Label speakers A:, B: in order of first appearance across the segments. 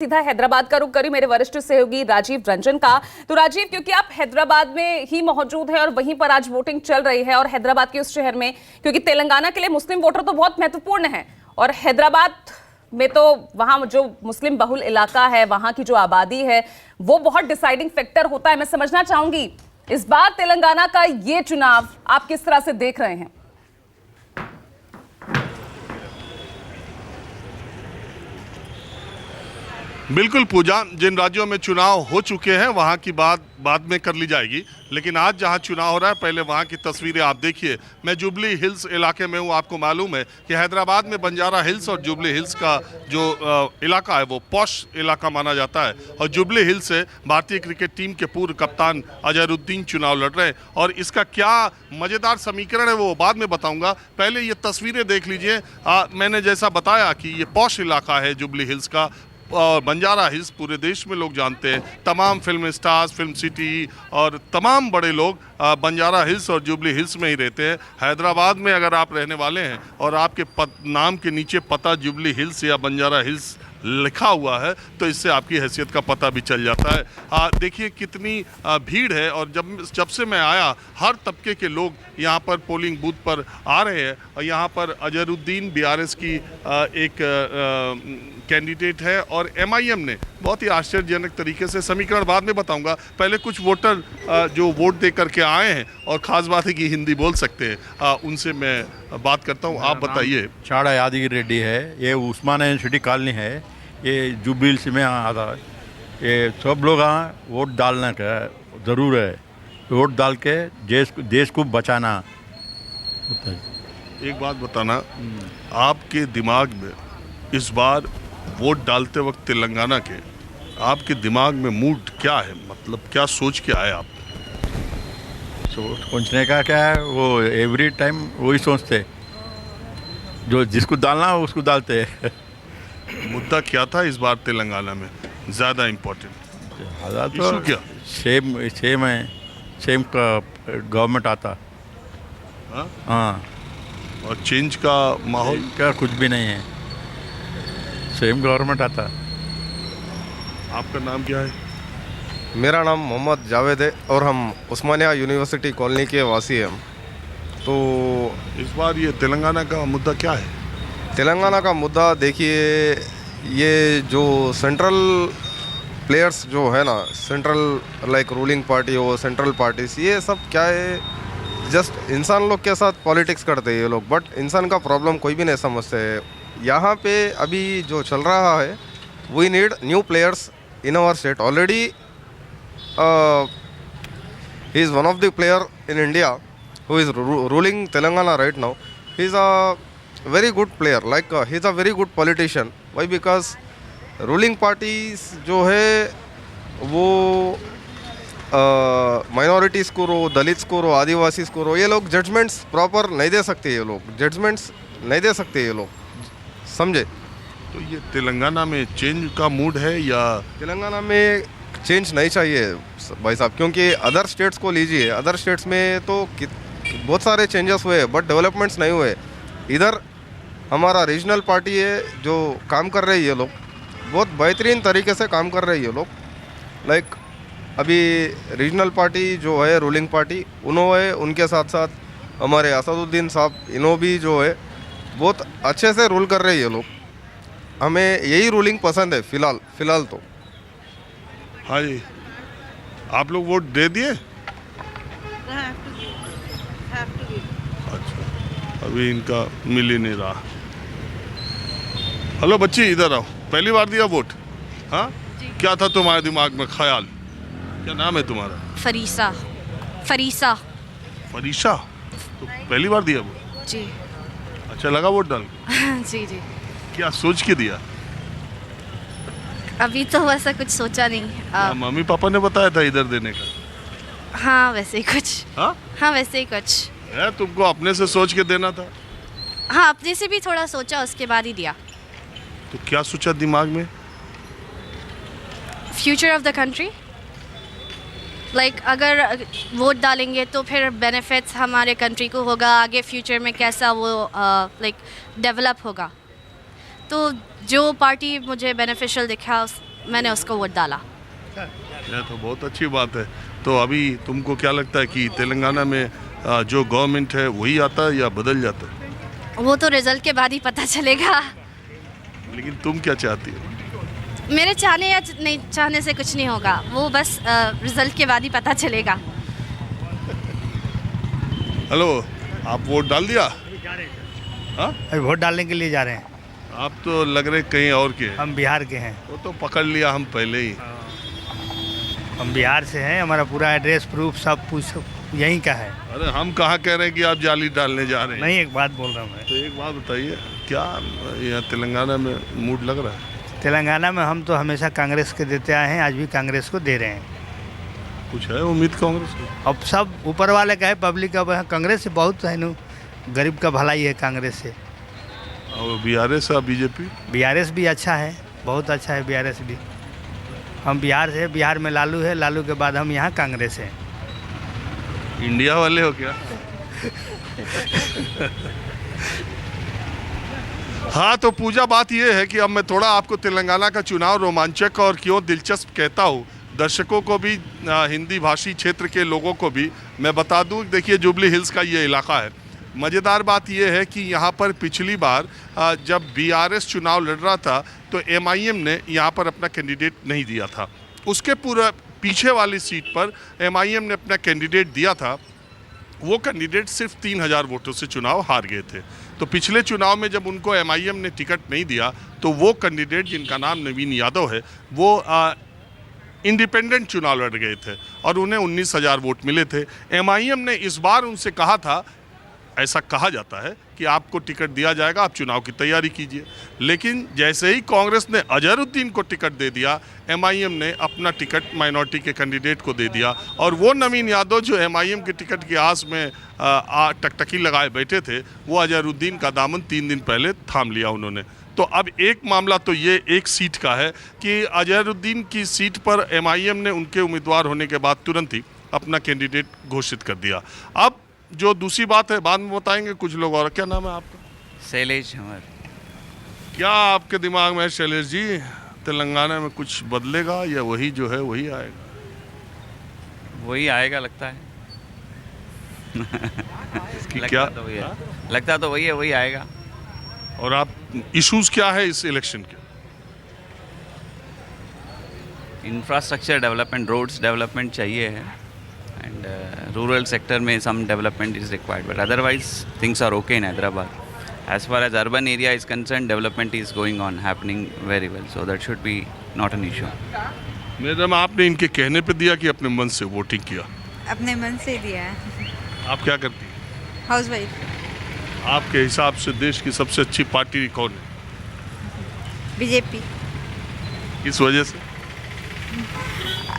A: सीधा हैदराबाद का रुख करी मेरे वरिष्ठ सहयोगी राजीव रंजन का। तो राजीव, क्योंकि आप हैदराबाद में ही मौजूद है और वहीं पर आज वोटिंग चल रही है और हैदराबाद के उस शहर में, क्योंकि तेलंगाना के लिए मुस्लिम वोटर तो बहुत महत्वपूर्ण है और हैदराबाद में तो वहां जो मुस्लिम बहुल इलाका है, वहां की जो आबादी है, वो बहुत डिसाइडिंग फैक्टर होता है। मैं समझना चाहूंगी इस बार तेलंगाना का ये चुनाव आप किस तरह से देख रहे हैं?
B: बिल्कुल पूजा, जिन राज्यों में चुनाव हो चुके हैं वहां की बात बाद में कर ली जाएगी, लेकिन आज जहां चुनाव हो रहा है पहले वहां की तस्वीरें आप देखिए। मैं जुबली हिल्स इलाके में हूं। आपको मालूम है कि हैदराबाद में बंजारा हिल्स और जुबली हिल्स का जो इलाका है वो पॉश इलाका माना जाता है और जुबली हिल्स से भारतीय क्रिकेट टीम के पूर्व कप्तान अजहरुद्दीन चुनाव लड़ रहे हैं और इसका क्या मज़ेदार समीकरण है वो बाद में बताऊंगा। पहले ये तस्वीरें देख लीजिए। मैंने जैसा बताया कि ये पॉश इलाका है जुबली हिल्स का और बंजारा हिल्स पूरे देश में लोग जानते हैं। तमाम फिल्म स्टार्स, फिल्म सिटी और तमाम बड़े लोग बंजारा हिल्स और जुबली हिल्स में ही रहते हैं। हैदराबाद में अगर आप रहने वाले हैं और आपके नाम के नीचे पता जुबली हिल्स या बंजारा हिल्स लिखा हुआ है तो इससे आपकी हैसियत का पता भी चल जाता है। देखिए कितनी भीड़ है और जब से मैं आया हर तबके के लोग यहाँ पर पोलिंग बूथ पर आ रहे हैं और यहाँ पर अजहरुद्दीन बीआरएस की एक कैंडिडेट है और एमआईएम ने बहुत ही आश्चर्यजनक तरीके से, समीकरण बाद में बताऊंगा, पहले कुछ वोटर जो वोट दे करके आए हैं और ख़ास बात है कि हिंदी बोल सकते हैं, उनसे मैं बात करता हूं। आप बताइए।
C: छाड़ा यादगिरी रेड्डी है, ये उस्मान सिटी कॉलोनी है, ये जुबली हिल्स में आता है। ये सब लोग वोट डालना का ज़रूर है, वोट डाल के देश को बचाना होता है।
B: एक बात बताना, आपके दिमाग में इस बार वोट डालते वक्त तेलंगाना के आपके दिमाग में मूड क्या है, मतलब क्या सोच के आए आप?
C: सोचने का क्या है, वो एवरी टाइम वही सोचते, जो जिसको डालना है उसको डालते हैं।
B: मुद्दा क्या था इस बार तेलंगाना में ज़्यादा इम्पोर्टेंट?
C: तो
B: क्या
C: सेम है, सेम का गवर्नमेंट आता। हाँ,
B: और चेंज का माहौल
C: क्या कुछ भी नहीं है, सेम गवर्नमेंट आता।
B: आपका नाम क्या है?
D: मेरा नाम मोहम्मद जावेद है और हम उस्मानिया यूनिवर्सिटी कॉलोनी के वासी हैं। तो
B: इस बार ये तेलंगाना का मुद्दा क्या है?
D: तेलंगाना का मुद्दा देखिए, ये जो सेंट्रल प्लेयर्स जो है ना, सेंट्रल लाइक रूलिंग पार्टी हो, सेंट्रल पार्टीज, ये सब क्या है, जस्ट इंसान लोग के साथ पॉलिटिक्स करते हैं ये लोग, बट इंसान का प्रॉब्लम कोई भी नहीं समझते। यहाँ पे अभी जो चल रहा है, we need new players in our state. Already he is one of the player in India who is ruling Telangana right now. He is a very good player, like he is a very good politician. Why? Because ruling parties जो है वो minorities को रो, Dalits को रो, आदिवासीज़ को रो, ये लोग judgements proper नहीं दे सकते, ये लोग जजमेंट्स नहीं दे सकते, ये लोग समझे।
B: तो ये तेलंगाना में चेंज का मूड है या?
D: तेलंगाना में चेंज नहीं चाहिए भाई साहब, क्योंकि अदर स्टेट्स को लीजिए, अदर स्टेट्स में तो बहुत सारे चेंजेस हुए बट डेवलपमेंट्स नहीं हुए। इधर हमारा रीजनल पार्टी है जो काम कर रही है, लोग बहुत बेहतरीन तरीके से काम कर रही है लोग। लाइक अभी रीजनल पार्टी जो है, रूलिंग पार्टी, उन्होंने उनके साथ साथ हमारे असदुद्दीन साहब, इन्हों भी जो है बहुत अच्छे से रूल कर रही है लोग। हमें यही रूलिंग पसंद है फ़िलहाल तो।
B: हाँ जी, आप लोग वोट दे दिए? अच्छा, अभी इनका मिल ही नहीं रहा। हेलो बच्ची, इधर आओ। पहली बार दिया वोट? हाँ, क्या था तुम्हारे दिमाग में ख्याल? क्या नाम है तुम्हारा?
E: फरीसा।
B: फरीसा, तो पहली बार दिया वोट?
E: जी।
B: अच्छा लगा वोट डाल?
E: जी।
B: क्या सोच के दिया?
E: अभी तो वैसा कुछ सोचा नहीं।
B: मम्मी पापा ने बताया था इधर देने का?
E: हाँ वैसे ही कुछ। हाँ वैसे ही कुछ
B: है, तुमको अपने से सोच के देना था?
E: हाँ, अपने से भी थोड़ा सोचा, उसके बाद ही दिया।
B: तो क्या सोचा दिमाग में?
E: Future of the country, like अगर वोट डालेंगे तो फिर बेनिफिट्स हमारे कंट्री को होगा, आगे फ्यूचर में कैसा वो लाइक डेवलप होगा। तो जो पार्टी मुझे बेनिफिशियल दिखा मैंने उसको वोट डाला।
B: यह तो बहुत अच्छी बात है। तो अभी तुमको क्या लगता है कि तेलंगाना में जो गवर्नमेंट है वही आता है या बदल जाता है?
E: वो तो रिजल्ट के बाद ही पता चलेगा।
B: लेकिन तुम क्या चाहती हो?
E: मेरे चाहने या नहीं चाहने से कुछ नहीं होगा, वो बस रिजल्ट के बाद ही पता चलेगा।
B: हेलो, आप वोट डाल दिया? हाँ,
F: अभी वोट डालने के लिए जा रहे हैं।
B: आप तो लग रहे कहीं और के हैं।
F: हम बिहार के हैं।
B: वो तो पकड़ लिया हम पहले ही।
F: हम बिहार से हैं, हमारा पूरा एड्रेस प्रूफ सब कुछ यहीं का है।
B: अरे हम कहाँ कह रहे हैं कि आप जाली डालने जा रहे हैं?
F: नहीं, एक बात बोल रहा हूँ मैं।
B: तो एक बात बताइए, क्या यहाँ तेलंगाना में मूड लग रहा है?
F: तेलंगाना में हम तो हमेशा कांग्रेस के देते आए हैं, आज भी कांग्रेस को दे रहे हैं।
B: कुछ है उम्मीद कांग्रेस को?
F: अब सब ऊपर वाले का है, पब्लिक का। कांग्रेस से बहुत है नु, गरीब का भलाई है कांग्रेस से।
B: और BRS और बीजेपी?
F: BRS भी अच्छा है, बहुत अच्छा है BRS भी। हम बिहार से, बिहार में लालू है, लालू के बाद हम यहाँ कांग्रेस हैं।
B: इंडिया वाले हो क्या? हाँ, तो पूजा, बात यह है कि अब मैं थोड़ा आपको तेलंगाना का चुनाव रोमांचक और क्यों दिलचस्प कहता हूँ, दर्शकों को भी, हिंदी भाषी क्षेत्र के लोगों को भी मैं बता दूँ। देखिए, जुबली हिल्स का ये इलाका है। मज़ेदार बात यह है कि यहाँ पर पिछली बार जब BRS चुनाव लड़ रहा था तो MIM ने यहाँ पर अपना कैंडिडेट नहीं दिया था। उसके पूरा पीछे वाली सीट पर MIM ने अपना कैंडिडेट दिया था। वो कैंडिडेट सिर्फ 3000 वोटों से चुनाव हार गए थे। तो पिछले चुनाव में जब उनको MIM ने टिकट नहीं दिया तो वो कैंडिडेट, जिनका नाम नवीन यादव है, वो इंडिपेंडेंट चुनाव लड़ गए थे और उन्हें 19,000 वोट मिले थे। MIM ने इस बार उनसे कहा था, ऐसा कहा जाता है कि आपको टिकट दिया जाएगा, आप चुनाव की तैयारी कीजिए। लेकिन जैसे ही कांग्रेस ने अजहरुद्दीन को टिकट दे दिया, MIM ने अपना टिकट माइनॉरिटी के कैंडिडेट को दे दिया और वो नवीन यादव जो MIM के टिकट की आस में टकटकी लगाए बैठे थे, वो अजहरुद्दीन का दामन 3 दिन पहले थाम लिया उन्होंने। तो अब एक मामला तो ये एक सीट का है कि अजहरुद्दीन की सीट पर MIM ने उनके उम्मीदवार होने के बाद तुरंत ही अपना कैंडिडेट घोषित कर दिया। अब जो दूसरी बात है बाद में बताएंगे कुछ लोग। और क्या नाम है आपका?
G: शैलेश हमार।
B: क्या आपके दिमाग में है शैलेश जी, तेलंगाना में कुछ बदलेगा या वही जो है वही आएगा?
G: वही आएगा लगता है।
B: इसकी
G: लगता
B: क्या
G: तो वही है। लगता तो वही है, वही आएगा।
B: और आप इश्यूज क्या है इस इलेक्शन के?
G: इंफ्रास्ट्रक्चर डेवलपमेंट, रोड्स डेवलपमेंट चाहिए है एंड रूरल सेक्टर में some development is required, but otherwise things are okay in Hyderabad. As far as urban area is concerned, development is going on, happening very well, so that should be not an issue.
B: Madam, आपने इनके कहने पे दिया कि अपने मन से voting किया?
H: अपने मन से ही दिया है.
B: आप क्या करती हैं?
H: हाउसवाइफ.
B: आपके हिसाब से देश की सबसे अच्छी पार्टी कौन है?
H: बीजेपी.
B: किस वजह से?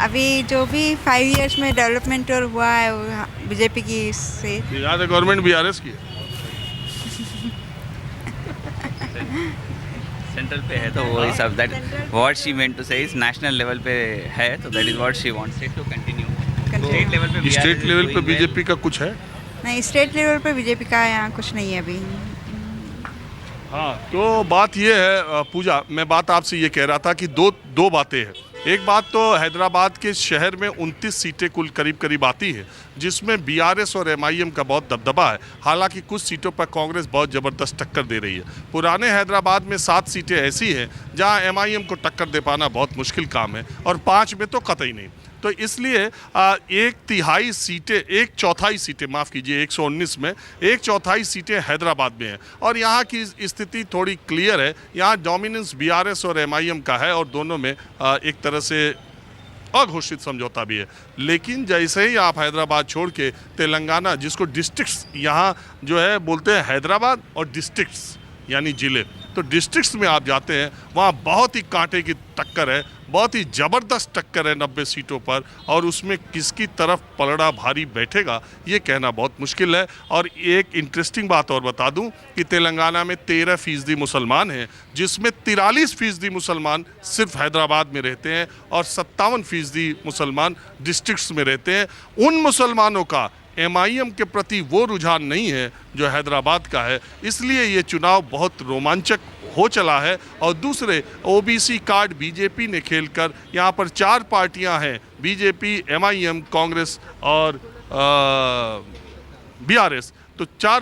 H: अभी जो भी 5 इयर्स में डेवलपमेंट और हुआ है वो बीजेपी की से.
B: यहाँ गवर्नमेंट BRS की है.
G: सेंट्रल पे है तो वही सब, that what she meant to say is national level पे है, तो that is what she wants it to continue. State level पे
B: स्टेट लेवल पे बीजेपी का कुछ है?
H: नहीं, स्टेट लेवल पे बीजेपी का यहाँ कुछ नहीं है अभी.
B: हाँ, तो बात ये है पूजा, मैं बात आपसे ये कह रहा था कि दो बातें हैं. एक बात तो हैदराबाद के शहर में 29 सीटें कुल करीब आती हैं, जिसमें BRS और MIM का बहुत दबदबा है. हालांकि कुछ सीटों पर कांग्रेस बहुत ज़बरदस्त टक्कर दे रही है. पुराने हैदराबाद में 7 सीटें ऐसी हैं जहां MIM को टक्कर दे पाना बहुत मुश्किल काम है और 5 में तो कतई नहीं. तो इसलिए 1/3 सीटें, 1/4 सीटें, माफ़ कीजिए, 119 में 1/4 सीटें हैदराबाद में हैं और यहाँ की स्थिति थोड़ी क्लियर है. यहाँ डोमिनेंस BRS और MIM का है और दोनों में एक तरह से अघोषित समझौता भी है. लेकिन जैसे ही आप हैदराबाद छोड़ के तेलंगाना, जिसको डिस्ट्रिक्ट्स यहाँ जो है बोलते हैं, हैदराबाद और डिस्ट्रिक्ट्स यानी ज़िले, तो डिस्ट्रिक्ट्स में आप जाते हैं वहाँ बहुत ही कांटे की टक्कर है, बहुत ही ज़बरदस्त टक्कर है 90 सीटों पर, और उसमें किसकी तरफ पलड़ा भारी बैठेगा ये कहना बहुत मुश्किल है. और एक इंटरेस्टिंग बात और बता दूं कि तेलंगाना में 13% मुसलमान हैं, जिसमें 43% मुसलमान सिर्फ हैदराबाद में रहते हैं और 57% मुसलमान डिस्ट्रिक्ट्स में रहते हैं. उन मुसलमानों का एमआईएम के प्रति वो रुझान नहीं है जो हैदराबाद का है। इसलिए ये चुनाव बहुत रोमांचक हो चला है। और दूसरे ओबीसी कार्ड बीजेपी ने खेलकर यहाँ पर 4 पार्टियां हैं, बीजेपी, एमआईएम, कांग्रेस और बीआरएस, तो 4